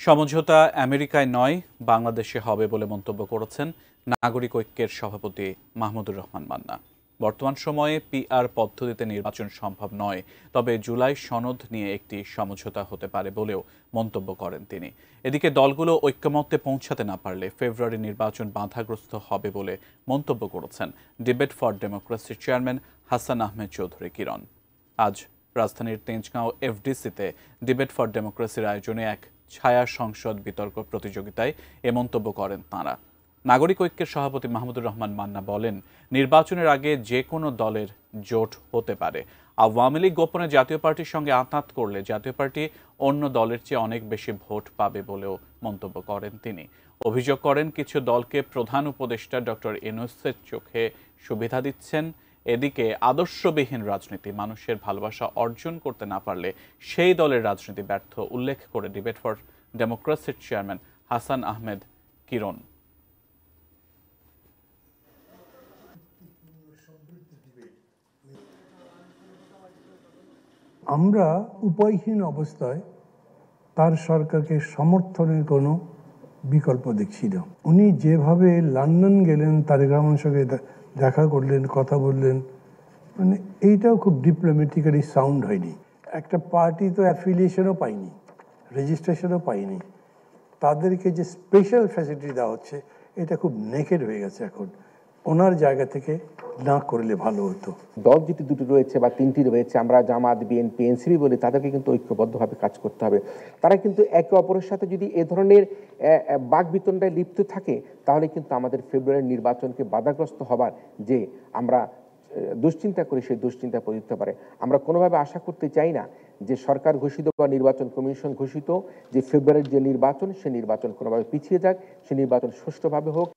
সমঝোতা আমেরিকায় নয়, বাংলাদেশে হবে বলে মন্তব্য করেছেন নাগরিক ঐক্যের সভাপতি মাহমুদুর রহমান মান্না। বর্তমান সময়ে পিআর পদ্ধতিতে নির্বাচন সম্ভব নয়, তবে জুলাই সনদ নিয়ে একটি সমঝোতা হতে পারে বলেও মন্তব্য করেন তিনি। এদিকে দলগুলো ঐক্যমত্যে পৌঁছাতে না পারলে ফেব্রুয়ারি নির্বাচন বাধাগ্রস্ত হবে বলে মন্তব্য করেছেন ডিবেট ফর ডেমোক্রেসির চেয়ারম্যান হাসান আহমেদ চৌধুরী কিরণ। আজ রাজধানীর তেজগাঁও এফডিসিতে ডিবেট ফর ডেমোক্রেসির আয়োজনে এক ছায়া সংসদ বিতর্ক প্রতিযোগিতায় এ মন্তব্য করেন তাঁরা। নাগরিক ঐক্যের সভাপতি মাহমুদুর রহমান মান্না বলেন, নির্বাচনের আগে যে কোনো দলের জোট হতে পারে। আওয়ামী লীগ গোপনে জাতীয় পার্টির সঙ্গে আঁতাত করলে জাতীয় পার্টি অন্য দলের চেয়ে অনেক বেশি ভোট পাবে বলেও মন্তব্য করেন তিনি। অভিযোগ করেন, কিছু দলকে প্রধান উপদেষ্টা ডক্টর ইউনূসের চোখে সুবিধা দিচ্ছেন। এদিকে আদর্শবিহীন রাজনীতি মানুষের ভালোবাসা অর্জন করতে না পারলে সেই দলের রাজনীতি ব্যর্থ উল্লেখ করে ডিবেট ফর ডেমোক্রেসির চেয়ারম্যান হাসান আহমেদ কিরণ। আমরা উপায়হীন অবস্থায় তার সরকারকে সমর্থনের কোনো বিকল্প দেখছি না। উনি যেভাবে লন্ডন গেলেন, তারেক রহমানের সঙ্গে দেখা করলেন, কথা বললেন, মানে এইটাও খুব ডিপ্লোম্যাটিক্যালি সাউন্ড হয়নি। একটা পার্টি তো অ্যাফিলিয়েশনও পায়নি, রেজিস্ট্রেশনও পায়নি, তাদেরকে যে স্পেশাল ফ্যাসিলিটি দেওয়া হচ্ছে এটা খুব নেকেড হয়ে গেছে। এখন ওনার জায়গা থেকে না করলে ভালো হতো। দল যদি দুটি রয়েছে বা তিনটি রয়েছে, আমরা জামাত, বিএনপি, এনসিপি বলি, তাদেরকে কিন্তু ঐক্যবদ্ধভাবে কাজ করতে হবে। তারা কিন্তু একে অপরের সাথে যদি এ ধরনের বাকবিতণ্ডায় লিপ্ত থাকে, তাহলে কিন্তু আমাদের ফেব্রুয়ারির নির্বাচনকে বাধাগ্রস্ত হবার যে আমরা দুশ্চিন্তা করি, সেই দুশ্চিন্তা পড়তে পারে। আমরা কোনোভাবে আশা করতে চাই না যে সরকার ঘোষিত বা নির্বাচন কমিশন ঘোষিত যে ফেব্রুয়ারির যে নির্বাচন, সে নির্বাচন কোনোভাবে পিছিয়ে যাক, সে নির্বাচন সুষ্ঠুভাবে হোক।